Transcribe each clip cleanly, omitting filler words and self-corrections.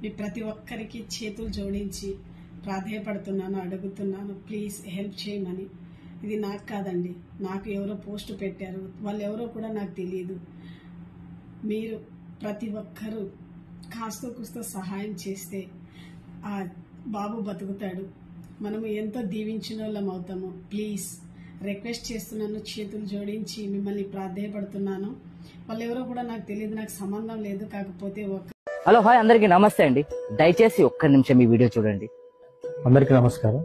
మీ ప్రతి ఒక్కరికి చేతులు జోడించి ప్రాధేయపడుతున్నాను, అడుగుతున్నాను, ప్లీజ్ హెల్ప్ చేయమని. ఇది నాకు కాదండి, నాకు ఎవరో పోస్ట్ పెట్టారు, వాళ్ళు ఎవరో కూడా నాకు తెలియదు. మీరు ప్రతి ఒక్కరూ కాస్తో కూస్తో సహాయం చేస్తే ఆ బాబు బతుకుతాడు, మనము ఎంతో దీవించిన వాళ్ళం అవుతాము. ప్లీజ్ రిక్వెస్ట్ చేస్తున్నాను, చేతులు జోడించి మిమ్మల్ని ప్రాధేయపడుతున్నాను. వాళ్ళు ఎవరో కూడా నాకు తెలియదు, నాకు సంబంధం లేదు. కాకపోతే హలో హాయ్ అందరికీ నమస్తే అండి. దయచేసి ఒక్క నిమిషం ఈ వీడియో చూడండి. అందరికీ నమస్కారం.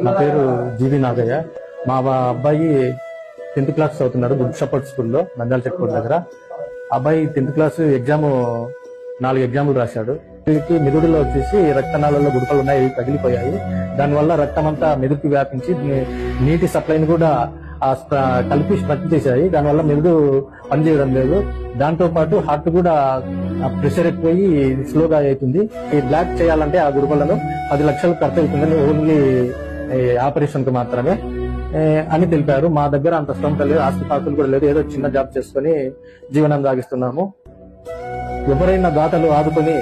నా పేరు జీవి నాగయ్య. మా అబ్బాయి 10th క్లాస్ చదువుతున్నాడు గుడ్ షెపర్డ్ స్కూల్లో నంద్యాల చెక్కోట దగ్గర. అబ్బాయి 10th క్లాస్ ఎగ్జామ్ 4 ఎగ్జాములు రాశాడు. వీరికి మెదడులో వచ్చేసి రక్తనాళాల్లో గుడకలు ఉన్నాయి, పగిలిపోయాయి. దానివల్ల రక్తం అంతా మెదడుకి వ్యాపించి నీటి సప్లైని కూడా కలిపి స్ట్రక్ చేశాయి. దానివల్ల మెదడు పనిచేయడం లేదు. దాంతో పాటు హార్ట్ కూడా ప్రెషర్ ఎక్కువయి స్లోగా అవుతుంది. ఈ బ్లాక్ చేయాలంటే ఆ గుడకలను 10 లక్షలు ఖర్చు అవుతుందని ఓన్లీ ఆపరేషన్ కు మాత్రమే అని తెలిపారు. మా దగ్గర అంత స్తోమత లేదు, ఆస్తిపాస్తులు కూడా లేదు. ఏదో చిన్న జాబ్ చేసుకుని జీవనం సాగిస్తున్నాము. ఎవరైనా దాతలు ఆదుకొని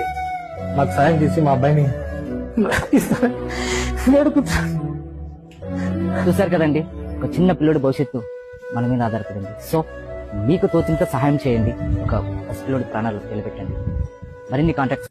నాకు సాయం చేసి మా అబ్బాయిని చూసారు కదండి, ఒక చిన్న పిల్లడి భవిష్యత్తు మన మీద ఆధారపడింది. సో మీకు తోచినంత సహాయం చేయండి, ఒక పిల్లడి ప్రాణాలు నిలబెట్టండి. మరిన్ని కాంటాక్ట్స్